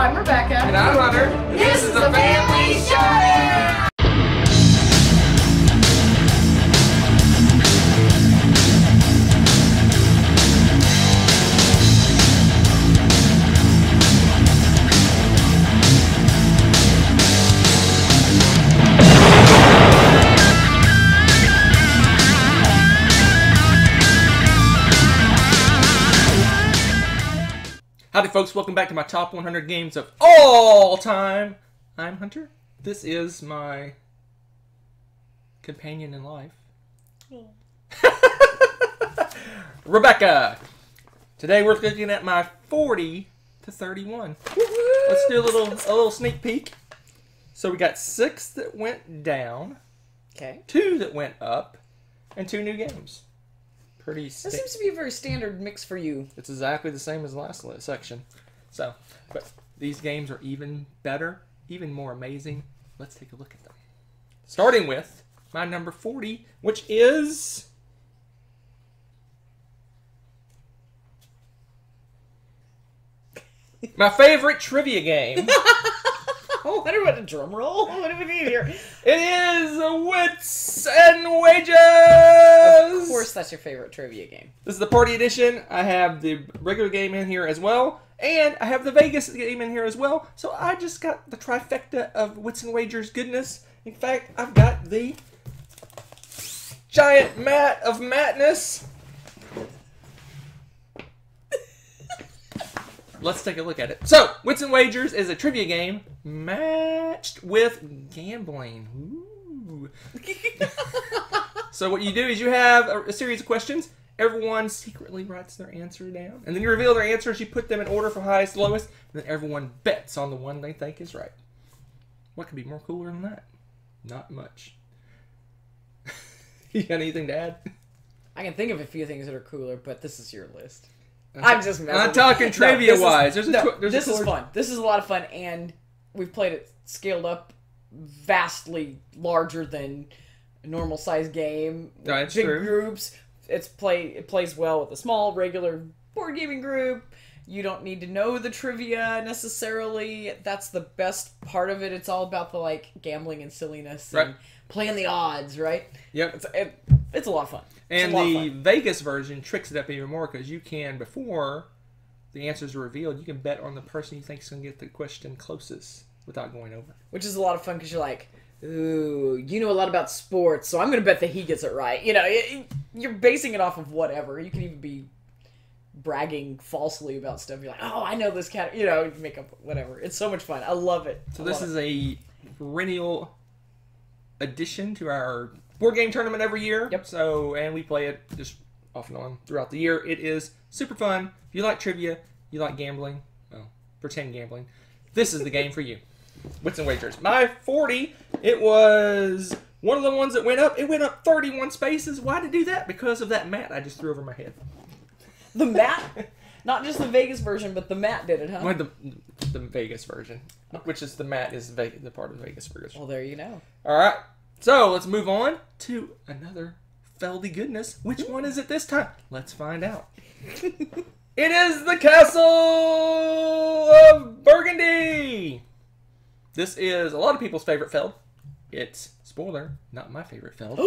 I'm Rebecca. And I'm Hunter. This is the Family Show! Howdy folks, welcome back to my top 100 games of all time. I'm Hunter. This is my companion in life. Rebecca. Today we're looking at my 40 to 31. Let's do a little sneak peek. So we got 6 that went down, Okay. 2 that went up, and 2 new games. Pretty That seems to be a very standard mix for you. It's exactly the same as the last section. So, but these games are even better, even more amazing. Let's take a look at them. Starting with my number 40, which is... my favorite trivia game. Oh, I wonder what a drum roll. What do we need here? It is Wits and Wages! Of course, that's your favorite trivia game. This is the party edition. I have the regular game in here as well, and I have the Vegas game in here as well. So I just got the trifecta of Wits and Wagers goodness. In fact, I've got the giant mat of madness. Let's take a look at it. So, Wits and Wagers is a trivia game matched with gambling. Ooh. So what you do is you have a series of questions. Everyone secretly writes their answer down. And then you reveal their answers. You put them in order from highest to lowest. And then everyone bets on the one they think is right. What could be more cooler than that? Not much. You got anything to add? I can think of a few things that are cooler, but this is your list. I'm just messing. I'm talking trivia-wise. This is fun. This is a lot of fun, and we've played it scaled up vastly larger than a normal size game. That's big true. Groups. It plays well with a small regular board gaming group. You don't need to know the trivia necessarily. That's the best part of it. It's all about the gambling and silliness and playing the odds, right? Yep. It's a lot of fun. And the Vegas version tricks it up even more because you can, before the answers are revealed, you can bet on the person you think is going to get the question closest without going over. Which is a lot of fun because you're like, ooh, you know a lot about sports, so I'm going to bet that he gets it right. You know, you're basing it off of whatever. You can even be bragging falsely about stuff. You're like, oh, I know this cat. You know, make up whatever. It's so much fun. I love it. So this is a perennial addition to our board game tournament every year. Yep. So, and we play it just off and on throughout the year. It is super fun. If you like trivia, you like gambling, well, pretend gambling, this is the game for you. Wits and Wagers. My 40, it was one of the ones that went up. It went up 31 spaces. Why did it do that? Because of that mat I just threw over my head. The mat? Not just the Vegas version, but the mat did it, huh? Well, the Vegas version, which is the mat is the part of the Vegas version. Well, there you go. All right. So, let's move on to another Feldy goodness. Which one is it this time? Let's find out. It is the Castle of Burgundy! This is a lot of people's favorite Feld. It's, spoiler, not my favorite Feld.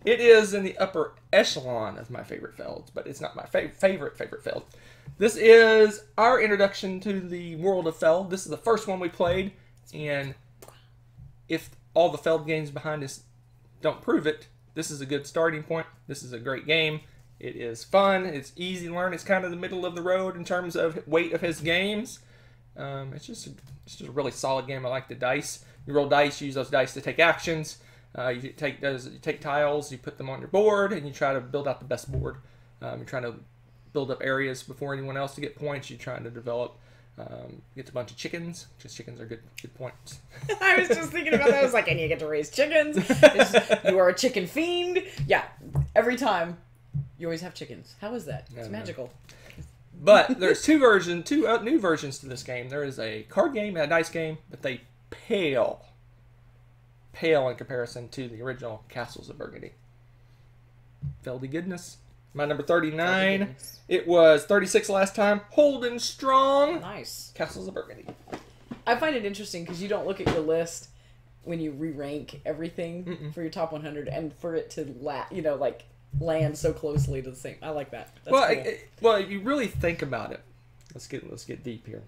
It is in the upper echelon of my favorite Felds, but it's not my favorite Feld. This is our introduction to the world of Feld. This is the first one we played, and if all the Feld games behind us don't prove it, this is a good starting point. This is a great game. It is fun. It's easy to learn. It's kind of the middle of the road in terms of weight of his games. It's just a really solid game. I like the dice. You roll dice, you use those dice to take actions. You take tiles, you put them on your board, and you try to build out the best board. You're trying to build up areas before anyone else to get points. You're trying to develop, get a bunch of chickens, because chickens are good points. I was just thinking about that. I was like, and you get to raise chickens. You are a chicken fiend. Yeah, every time you always have chickens. How is that? It's magical. But there's two new versions to this game. There is a card game and a dice game, but they pale in comparison to the original Castles of Burgundy. Feldy goodness. My number Oh, 39. goodness. It was 36 last time. Holding strong. Nice. Castles of Burgundy. I find it interesting because you don't look at your list when you re-rank everything for your top 100, and for it to land so closely to the same. I like that. That's cool. Well, if you really think about it, let's get deep here.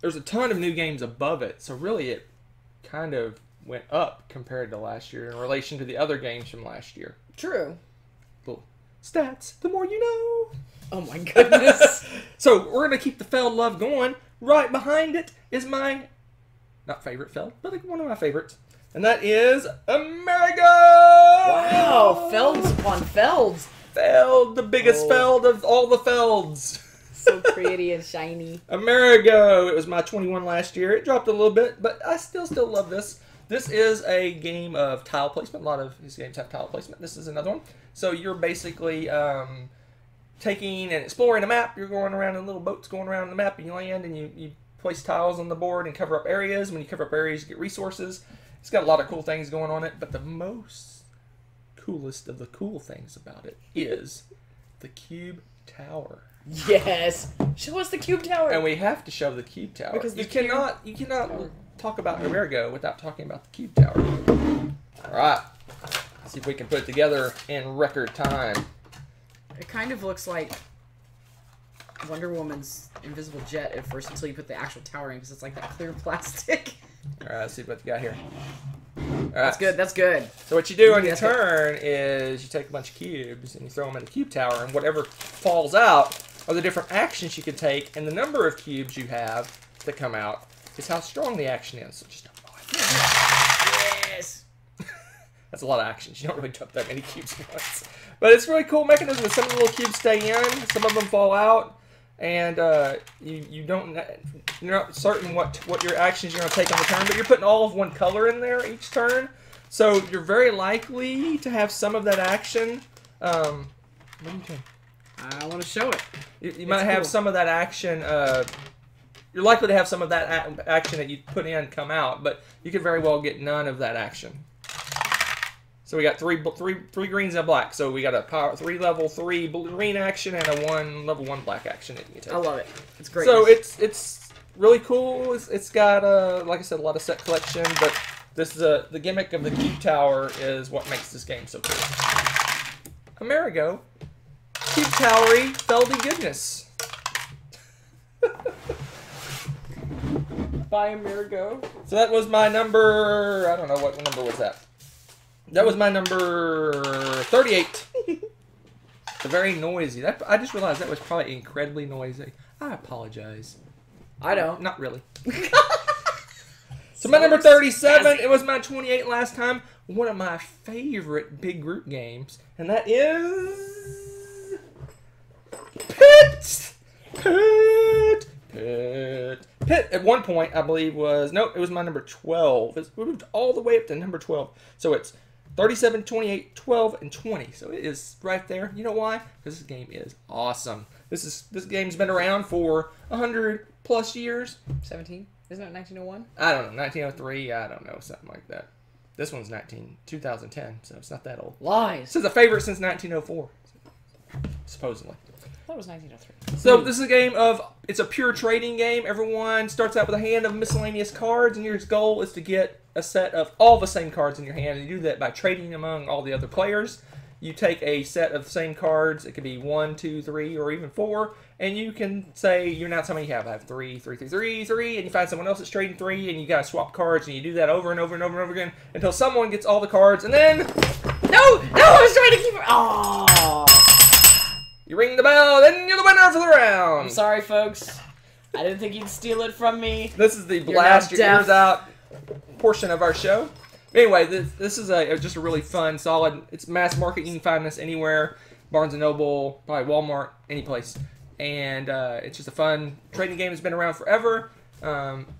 There's a ton of new games above it, so really it kind of went up compared to last year in relation to the other games from last year. True. Well, stats, the more you know. Oh my goodness. So we're going to keep the Feld love going. Right behind it is my, not favorite Feld, but like one of my favorites. And that is Amerigo! Wow, Felds upon Felds. Feld, the biggest Feld of all the Felds. So pretty and shiny. Amerigo. It was my 21 last year. It dropped a little bit, but I still love this. This is a game of tile placement. A lot of these games have tile placement. This is another one. So you're basically taking and exploring a map. You're going around in little boats going around the map, and you land and you place tiles on the board and cover up areas. When you cover up areas, you get resources. It's got a lot of cool things going on it, but the most coolest of the cool things about it is the cube tower. Yes. Show us the cube tower. And we have to show the cube tower. Because you cannot talk about Amerigo without talking about the cube tower. All right. Let's see if we can put it together in record time. It kind of looks like Wonder Woman's invisible jet at first until you put the actual tower in, because it's like that clear plastic. All right, let's see what we got here. All right. That's good. That's good. So what you do on your turn is you take a bunch of cubes and you throw them in the cube tower, and whatever falls out are the different actions you can take, and the number of cubes you have that come out is how strong the action is. So just Yes. that's a lot of actions. You don't really dump that many cubes at once. But it's a really cool mechanism. Some of the little cubes stay in, some of them fall out, and you're not certain what your actions you're going to take on the turn, but you're putting all of one color in there each turn. So you're very likely to have some of that action. What are you doing? I want to show it. You might have some of that action. You're likely to have some of that action that you put in come out, but you could very well get none of that action. So we got three greens and a black. So we got a 3 level 3 green action and a level 1 black action that you can take. I love it. It's great. So it's really cool. It's got like I said, a lot of set collection, but this is the gimmick of the cube tower is what makes this game so cool. Amerigo. Cube towery, feldy goodness. Bye, Amerigo. So that was my number. I don't know what number was that. That was my number 38. It's very noisy. I just realized that was probably incredibly noisy. I apologize. I don't. Not really. So my number 37. It was my 28 last time. One of my favorite big group games, and that is Pit. Pit at one point, I believe, was... Nope, it was my number 12. We moved all the way up to number 12. So it's 37, 28, 12, and 20. So it is right there. You know why? Because this game is awesome. This game's been around for 100+ years. 17? Isn't it 1901? I don't know. 1903? I don't know. Something like that. This one's 2010, so it's not that old. Lies. This is a favorite since 1904. Supposedly. That was 1903. So this is a game of, it's a pure trading game. Everyone starts out with a hand of miscellaneous cards, and your goal is to get a set of all the same cards in your hand. And you do that by trading among all the other players. You take a set of the same cards. It could be 1, 2, 3, or even 4. And you can say, you announce how many you have. I have 3, 3, 3, 3, 3. And you find someone else that's trading 3, and you gotta swap cards. And you do that over and over and over and over again until someone gets all the cards. And then... No! I was trying to keep it... Oh. You ring the bell, then you're the winner for the round. I'm sorry, folks. I didn't think you'd steal it from me. This is the blast your ears out portion of our show. Anyway, this is just a really fun, solid. It's mass market. You can find this anywhere, Barnes & Noble, probably Walmart, any place. And it's just a fun trading game. It's been around forever.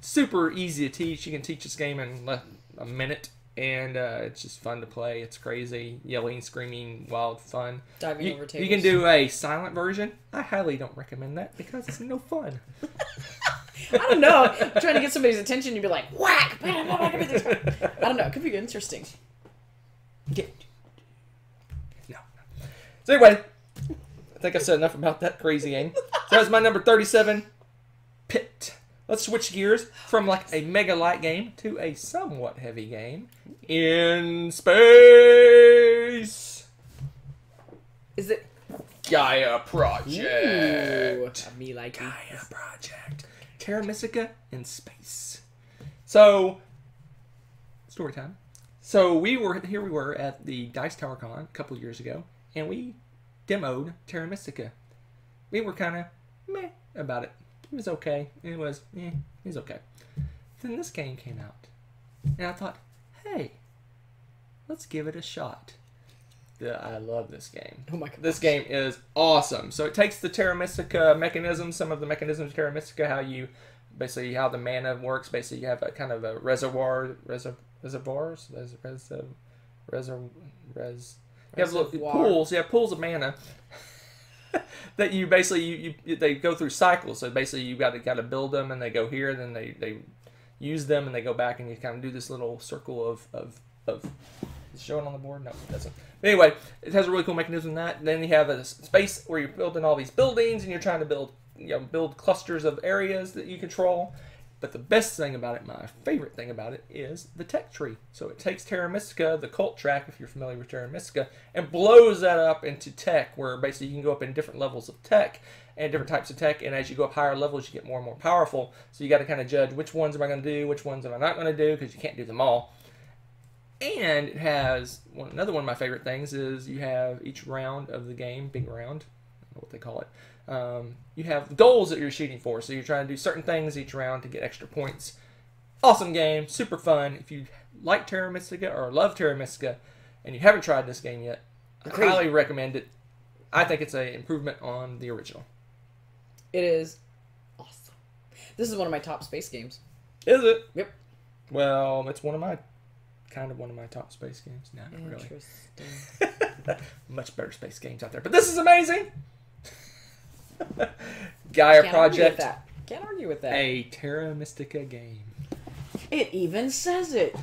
Super easy to teach. You can teach this game in a minute. And it's just fun to play. It's crazy. Yelling, screaming, wild fun. Diving over tables. You can do a silent version. I highly don't recommend that because it's no fun. I don't know. I'm trying to get somebody's attention. You'd be like, whack! I don't know. It could be interesting. No. So anyway, I think I said enough about that crazy game. So that's my number 37, Pit. Let's switch gears from like a mega light game to a somewhat heavy game in space. Is it Gaia Project? Ooh, me like Gaia Project. Terra Mystica in space. So, story time. So we were at the Dice Tower Con a couple of years ago, and we demoed Terra Mystica. We were kind of meh about it. It was okay. It was okay. Then this game came out, and I thought, hey, let's give it a shot. I love this game. Oh my god. This game is awesome. So it takes the Terra Mystica mechanisms, some of the mechanisms of Terra Mystica, how the mana works. Basically, you have a kind of a reservoirs. You have little pools. You have pools of mana that you basically they go through cycles. So basically, you got to build them, and they go here, then they use them, and they go back, and you kind of do this little circle of. Is it showing on the board? No, it doesn't. But anyway, it has a really cool mechanism in that. And then you have a space where you're building all these buildings, and you're trying to build clusters of areas that you control. But the best thing about it, my favorite thing about it, is the tech tree. So it takes Terra Mystica, the cult track, if you're familiar with Terra Mystica, and blows that up into tech, where basically you can go up in different levels of tech and different types of tech. And as you go up higher levels, you get more and more powerful. So you got to kind of judge which ones am I going to do, which ones am I not going to do, because you can't do them all. And it has another one of my favorite things is you have each round of the game, big round, I don't know what they call it. You have goals that you're shooting for, so you're trying to do certain things each round to get extra points. Awesome game, super fun. If you like Terra Mystica or love Terra Mystica and you haven't tried this game yet, I highly recommend it. I think it's an improvement on the original. It is awesome. This is one of my top space games. Is it? Yep. Well, it's one of my top space games. No, not really. Interesting. Much better space games out there. But this is amazing. Gaia Project. Can't argue with that. A Terra Mystica game. It even says it.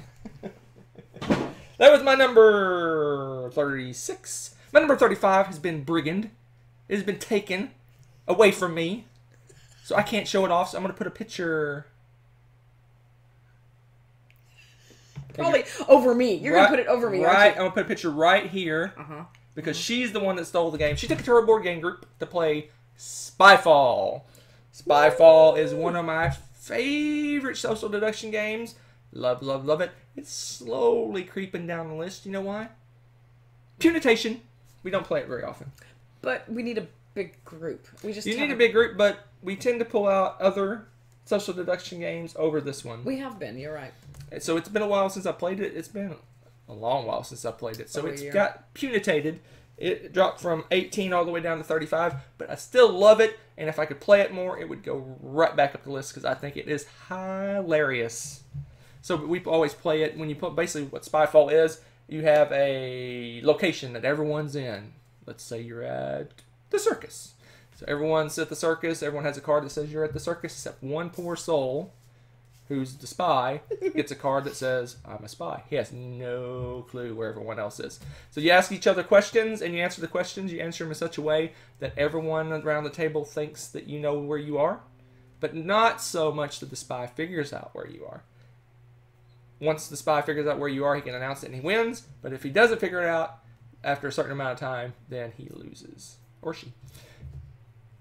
That was my number 36. My number 35 has been Brigand. It has been taken away from me. So I can't show it off. So I'm going to put a picture... Probably over me. You're going to put it over me, right? aren't I'm going to put a picture right here. Because she's the one that stole the game. She took it to her board game group to play Spyfall. Spyfall is one of my favorite social deduction games. Love, love, love it. It's slowly creeping down the list. You know why? Punitation. We don't play it very often. But we need a big group. You need a big group, but we tend to pull out other social deduction games over this one. We have been. You're right. So it's been a while since I played it. It's been a long while since I played it. So Over it's a year. got punitated. It dropped from 18 all the way down to 35, but I still love it. And if I could play it more, it would go right back up the list because I think it is hilarious. So we always play it when you put basically what Spyfall is. You have a location that everyone's in. Let's say you're at the circus. So everyone's at the circus. Everyone has a card that says you're at the circus, except one poor soul who's the spy, gets a card that says, I'm a spy. He has no clue where everyone else is. So you ask each other questions, and you answer the questions. You answer them in such a way that everyone around the table thinks that you know where you are, but not so much that the spy figures out where you are. Once the spy figures out where you are, he can announce it and he wins, but if he doesn't figure it out after a certain amount of time, then he loses, or she.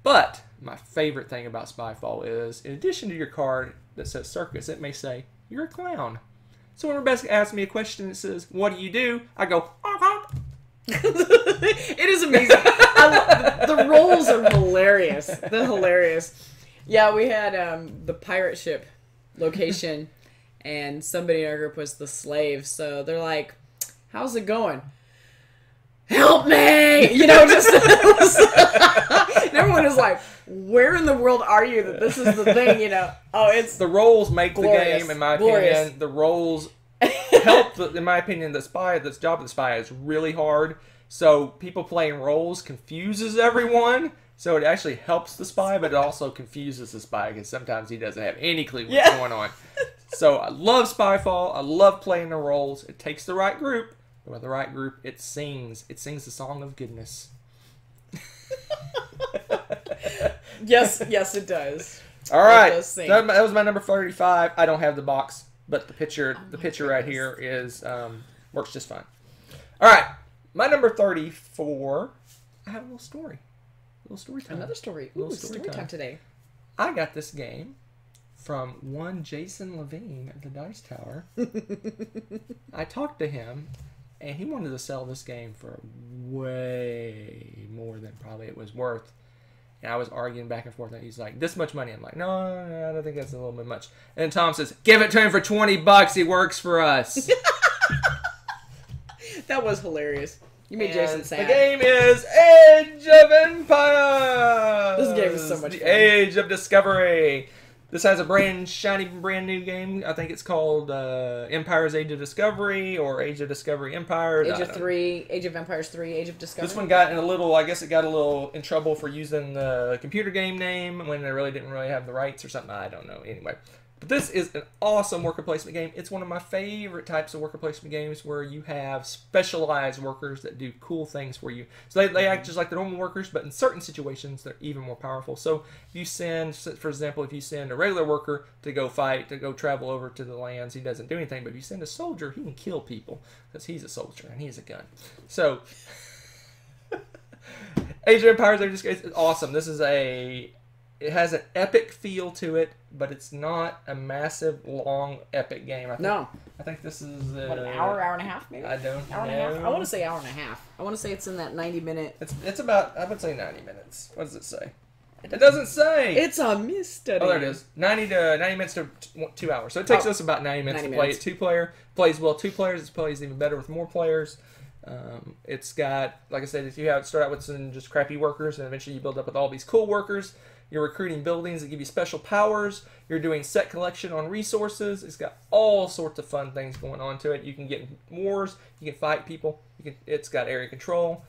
But my favorite thing about Spyfall is, in addition to your card that says circus, it may say, you're a clown. So when Rebecca asks me a question that says, what do you do? I go, It is amazing. The rolls are hilarious. They're hilarious. Yeah, we had the pirate ship location, and somebody in our group was the slave. So they're like, how's it going? Help me! You know, just... and everyone is like, where in the world are you that this is the thing, you know? Oh, it's the roles make glorious. The game, in my Glorious. opinion. The roles help, in my opinion, the job of the spy is really hard. So people playing roles confuses everyone. So it actually helps the spy, but it also confuses the spy because sometimes he doesn't have any clue what's going on. So I love Spyfall. I love playing the roles. It takes the right group. With the right group, it sings. It sings the song of goodness. Yes, it does. All right, It does sing. that was my number 35. I don't have the box, but the picture right here is works just fine. All right, my number 34. I have a little story. Story time. Another story. Ooh, story time today. I got this game from one Jason Levine at the Dice Tower. I talked to him, and he wanted to sell this game for way more than probably it was worth. And I was arguing back and forth, and he's like, "This much money?" I'm like, "No, I don't think that's a little bit much." And Tom says, "Give it to him for $20. He works for us." That was hilarious. You made Jason sad. The game is Age of Empires. This game is so much fun. Age of Discovery. This has a brand new game. I think it's called Empire's Age of Discovery or Age of Discovery Empires. Age of Empires 3, Age of Discovery. This one got in a little, I guess it got a little in trouble for using the computer game name when they didn't have the rights or something. I don't know. Anyway. But this is an awesome worker placement game. It's one of my favorite types of worker placement games where you have specialized workers that do cool things for you. So they act just like the normal workers, but in certain situations, they're even more powerful. So if you send, for example, if you send a regular worker to go fight, to go travel over to the lands, he doesn't do anything. But if you send a soldier, he can kill people because he's a soldier and he has a gun. So Age of Empires, it's awesome. This is it has an epic feel to it, but it's not a massive, long, epic game. I think this is... what, an hour and a half, maybe? I don't know. Hour and a half? I want to say hour and a half. I want to say it's in that 90-minute... It's about, I would say 90 minutes. What does it say? It doesn't say! It's a mystery. Oh, there it is. 90 minutes to 2 hours. So it takes us about 90 minutes to play it. 2-player. Plays well 2 players. It plays even better with more players. It's got, like I said, if you start out with some just crappy workers, and eventually you build up with all these cool workers. You're recruiting buildings that give you special powers. You're doing set collection on resources. It's got all sorts of fun things going on to it. You can get in wars. You can fight people. It's got area control.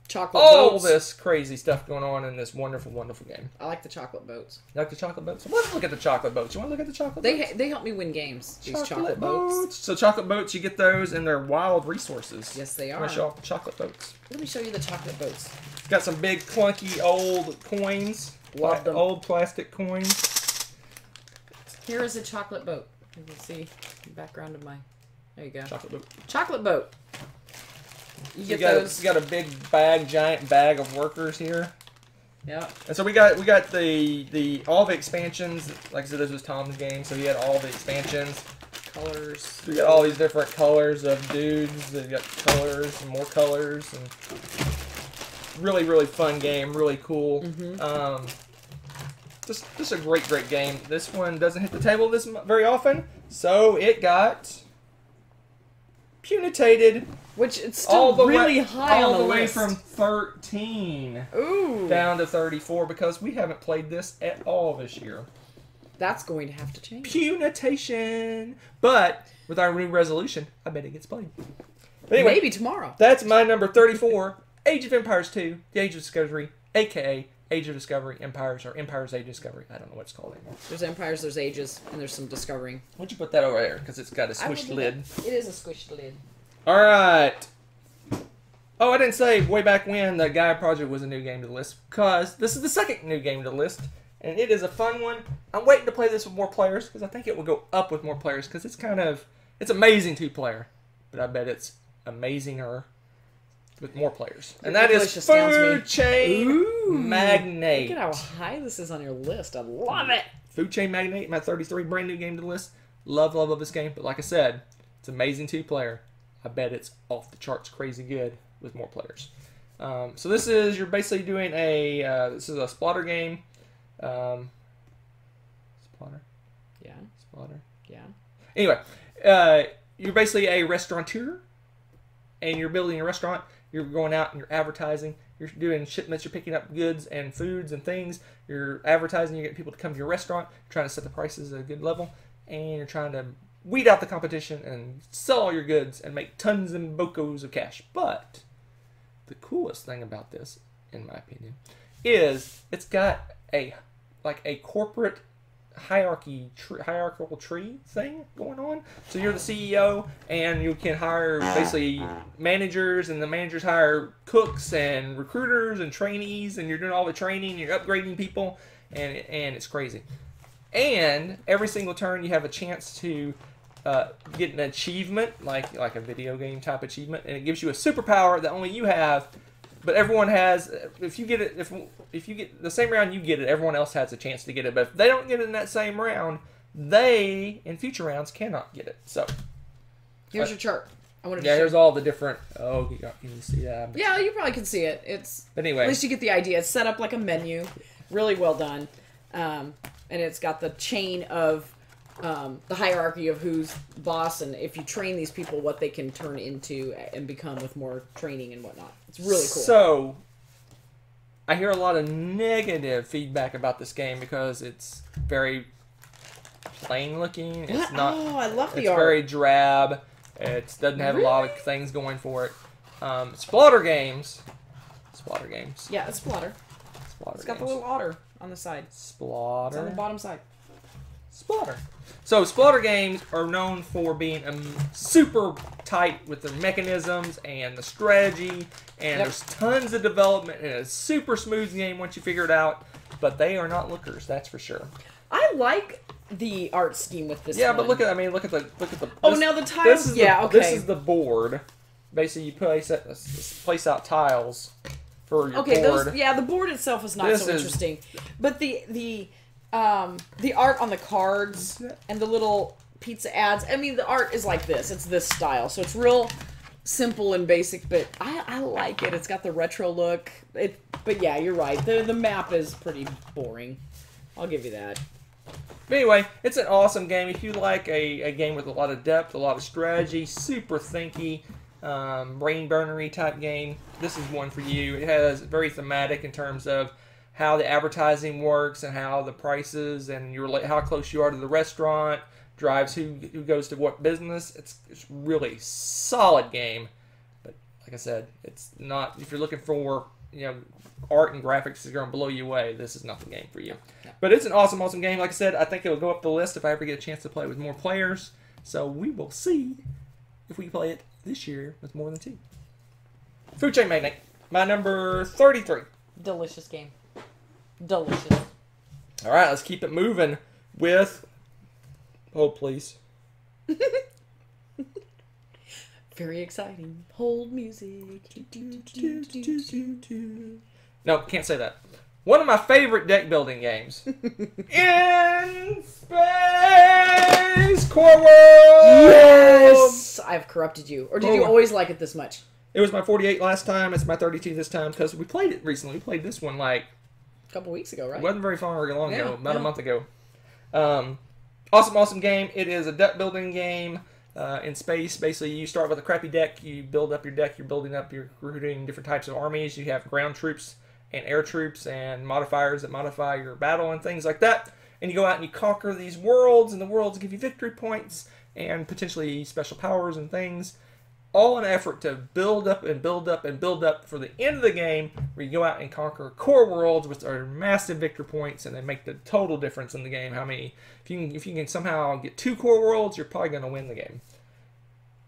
Chocolate boats. All this crazy stuff going on in this wonderful, wonderful game. I like the chocolate boats. You like the chocolate boats? Let's look at the chocolate boats. You want to look at the chocolate boats? They help me win games, these chocolate boats. So chocolate boats, you get those, and they're wild resources. Yes, they I'm are. going to show off the chocolate boats. Let me show you the chocolate boats. Got some big, clunky, old coins. Love them. Old plastic coins. Here is a chocolate boat. You can see the background of my... There you go. Chocolate boat. Chocolate boat. You got a big giant bag of workers here. Yeah. And so we got the all the expansions. Like I said, this was Tom's game, so he had all the expansions. Colors. We got all these different colors of dudes. They got colors and more colors, and really, really fun game. Really cool. Mm-hmm. Just a great game. This one doesn't hit the table very often, so it got punitated. Which it's still really high on the list. All the way from 13 down to 34 because we haven't played this at all this year. That's going to have to change. Punitation. But with our new resolution, I bet it gets played. But anyway, maybe tomorrow. That's my number 34, Age of Empires 2, The Age of Discovery, a.k.a. Age of Discovery, Empires, or Empire's Age of Discovery. I don't know what it's called anymore. There's Empires, there's Ages, and there's some Discovering. Why'd you put that over there? Because it's got a squished lid. It is a squished lid. All right. Oh, I didn't say way back when the Gaia project was a new game to the list, because this is the second new game to the list, and it is a fun one. I'm waiting to play this with more players, because I think it will go up with more players, because it's amazing 2-player, but I bet it's amazinger with more players. And that is Food Chain Magnate. Look at how high this is on your list. I love it. Food Chain Magnate, my 33 brand new game to the list. Love this game, but like I said, it's amazing 2-player. I bet it's off the charts crazy good with more players. So this is, you're basically doing this is a splatter game. Splatter? Yeah. Splatter? Yeah. Anyway, you're basically a restaurateur, and you're building a restaurant. You're going out and you're advertising. You're doing shipments. You're picking up goods and foods and things. You're advertising. You're getting people to come to your restaurant. You're trying to set the prices at a good level, and you're trying to weed out the competition and sell all your goods and make tons and bocos of cash. But the coolest thing about this, in my opinion, is it's got a corporate hierarchical tree thing going on. So you're the CEO, and you can hire basically managers, and the managers hire cooks and recruiters and trainees, and you're doing all the training. You're upgrading people, and it's crazy. And every single turn, you have a chance to get an achievement, like a video game type achievement, and it gives you a superpower that only you have. But everyone has. If you get it, if you get the same round you get it, everyone else has a chance to get it. But if they don't get it in that same round, they in future rounds cannot get it. So here's your chart. I wanted to here's all the different. Oh, can you see that? Yeah, you probably can see it. But anyway, at least you get the idea. It's set up like a menu, really well done, and it's got the chain of the hierarchy of who's boss, and if you train these people, what they can turn into and become with more training and whatnot. It's really cool. So, I hear a lot of negative feedback about this game because it's very plain looking. It's not. Oh, I love the it's art. very drab. It doesn't have a lot of things going for it. Splatter games. Yeah, it's Splatter. It's got the little otter on the side. Splatter. It's on the bottom side. Splatter. So Splatter games are known for being super tight with the mechanisms and the strategy, and there's tons of development, and it's a super smooth game once you figure it out. But they are not lookers, that's for sure. I like the art scheme with this. Yeah, one. but look at the. Oh, now the tiles. Okay. This is the board. Basically, you place out tiles for your board. The board itself is not so interesting, but the art on the cards and the little pizza ads. I mean, the art is like this. It's this style, so it's real simple and basic. But I like it. It's got the retro look. But yeah, you're right. The map is pretty boring. I'll give you that. But anyway, it's an awesome game. If you like a game with a lot of depth, a lot of strategy, super thinky, brain burnery type game, this is one for you. It has very thematic in terms of how the advertising works and how the prices and how close you are to the restaurant drives who goes to what business. It's really solid game, but like I said, it's not. If you're looking for art and graphics is going to blow you away, this is not the game for you. Yeah. But it's an awesome game. Like I said, I think it'll go up the list if I ever get a chance to play with more players. So we will see if we play it this year with more than 2. Food Chain Magnate, my number 33. Delicious game. Delicious. All right, let's keep it moving with. Hold, please. Very exciting. Hold music. No, can't say that. One of my favorite deck building games. In Space Core World! Yes! I've corrupted you. Or did you always like it this much? It was my 48 last time. It's my 32 this time because we played it recently. We played this one like a couple weeks ago, right? It wasn't very long ago. About a month ago. Awesome game. It is a deck building game in space. Basically, you start with a crappy deck. You build up your deck. You're building up. You're recruiting different types of armies. You have ground troops and air troops and modifiers that modify your battle and things like that. And you go out and you conquer these worlds, and the worlds give you victory points and potentially special powers and things. All in an effort to build up and build up and build up for the end of the game, where you go out and conquer core worlds, which are massive victory points, and they make the total difference in the game. How many? If you can somehow get 2 core worlds, you're probably going to win the game.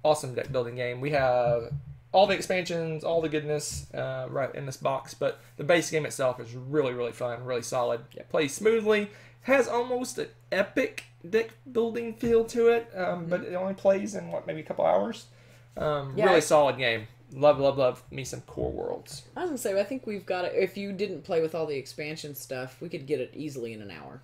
Awesome deck building game. We have all the expansions, all the goodness right in this box, but the base game itself is really fun, really solid. It plays smoothly. Has almost an epic deck building feel to it, but it only plays in maybe a couple hours. Really solid game. Love me some core worlds. I was gonna say, I think we've got it. If you didn't play with all the expansion stuff, we could get it easily in an hour.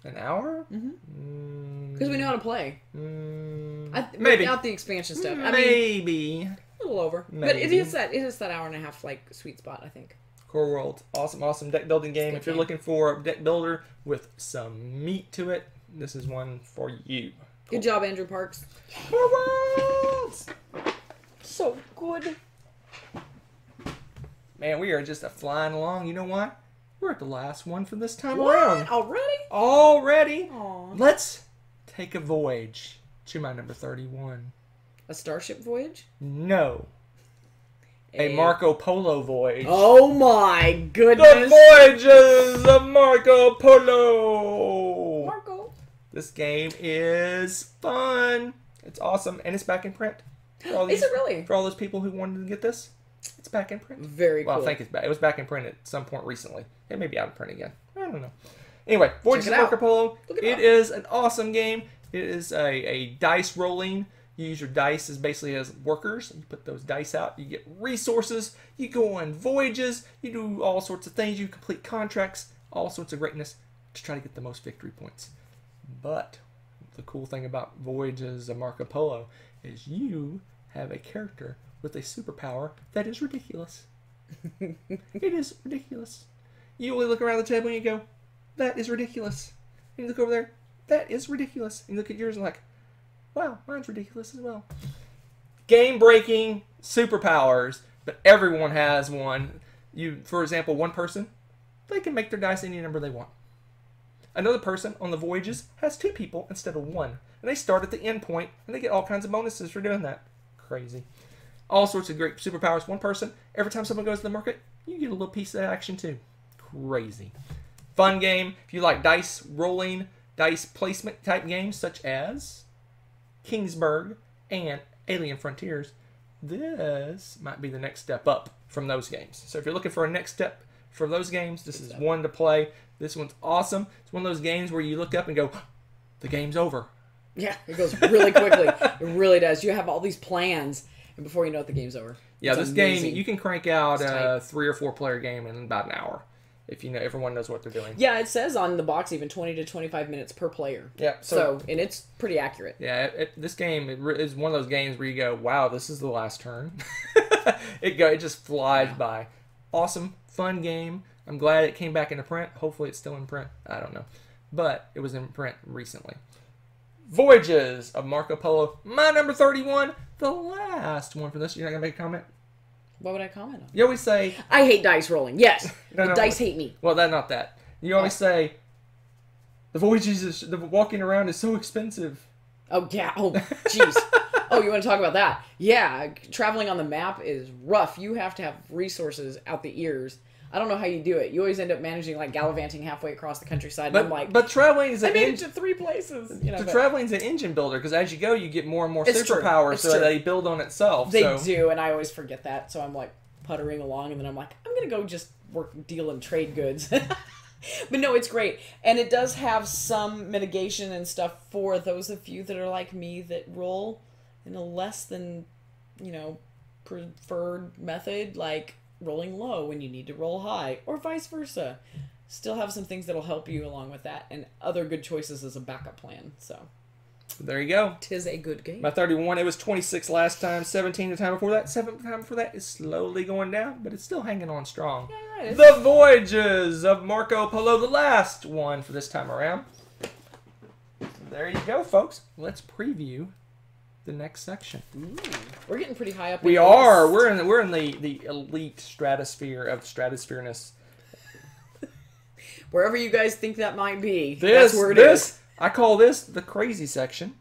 An hour? Because we know how to play. Maybe without the expansion stuff. Maybe a little over. Maybe. But it is that hour and a half sweet spot, I think. Core world, awesome deck building game. If you're looking for a deck builder with some meat to it, this is one for you. Good job, Andrew Parks. Core worlds. So good. Man, we are just flying along. You know what? We're at the last one for this time around. Already? Aww. Let's take a voyage to my number 31. A Starship voyage? No. A Marco Polo voyage. Oh my goodness. The Voyages of Marco Polo. Marco. This game is fun. It's awesome, and it's back in print. Is it really? For all those people who wanted to get this, it's back in print. Very cool. Well, I think it's back. It was back in print at some point recently. It may be out of print again. I don't know. Anyway, Voyages of Marco Polo. It is an awesome game. It is a dice rolling. You use your dice as basically as workers. You put those dice out. You get resources. You go on voyages. You do all sorts of things. You complete contracts. All sorts of greatness to try to get the most victory points. But the cool thing about Voyages of Marco Polo is you have a character with a superpower that is ridiculous. It is ridiculous. You only look around the table and you go, that is ridiculous. And you look over there, that is ridiculous. And you look at yours and like, wow, mine's ridiculous as well. Game-breaking superpowers, but everyone has one. For example, one person, they can make their dice any number they want. Another person on the Voyages has 2 people instead of 1. And they start at the end point, and they get all kinds of bonuses for doing that. Crazy. All sorts of great superpowers. One person, every time someone goes to the market, you get a little piece of that action too. Crazy. Fun game. If you like dice rolling, dice placement type games such as Kingsburg and Alien Frontiers, this might be the next step up from those games. So if you're looking for a next step for those games, this is one to play. This one's awesome. It's one of those games where you look up and go, the game's over. Yeah, it goes really quickly. It really does. You have all these plans, and before you know it, the game's over. Yeah, this game, you can crank out a 3 or 4 player game in about an hour. If you know, everyone knows what they're doing. Yeah, it says on the box even 20 to 25 minutes per player. Yeah. And it's pretty accurate. Yeah, this game is one of those games where you go, wow, this is the last turn. It just flies by. Awesome, fun game. I'm glad it came back into print. Hopefully it's still in print. I don't know. But it was in print recently. Voyages of Marco Polo. My number 31. The last one for this. You're not going to make a comment? What would I comment on? You always say... I hate dice rolling. Yes. No, dice hate me. Well, not that. You always say, the Voyages, the walking around is so expensive. Oh, yeah. Oh, jeez. Oh, you want to talk about that? Yeah. Traveling on the map is rough. You have to have resources out the ears. I don't know how you do it. You always end up managing like gallivanting halfway across the countryside. And I'm like, but traveling is I made it to 3 places. Traveling is an engine builder because as you go, you get more and more superpowers, so they build on itself. They do, and I always forget that. So I'm like puttering along, and then I'm like, I'm gonna go just deal and trade goods. But no, it's great, and it does have some mitigation and stuff for those of you that are like me that roll in a less than preferred method, like rolling low when you need to roll high, or vice versa. Still have some things that'll help you along with that, and other good choices as a backup plan. So there you go. 'Tis a good game. My 31, it was 26 last time, 17 the time before that. 7 the time before that is slowly going down, but it's still hanging on strong. Yeah, right. The Voyages of Marco Polo, the last one for this time around. There you go, folks. Let's preview the next section. Ooh, we're getting pretty high up. We are. We're in the elite stratosphere of stratosphere-ness. Wherever you guys think that might be, that's where it is. I call this the crazy section.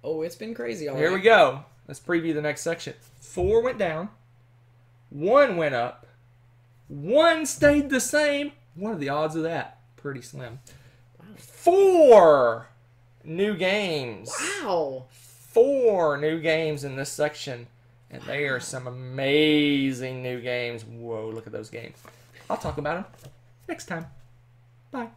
Oh, it's been crazy all Here we go. Let's preview the next section. 4 went down. 1 went up. 1 stayed the same. What are the odds of that? Pretty slim. Wow. 4 new games. Wow. 4 new games in this section. And they are some amazing new games. Whoa, look at those games. I'll talk about them next time. Bye.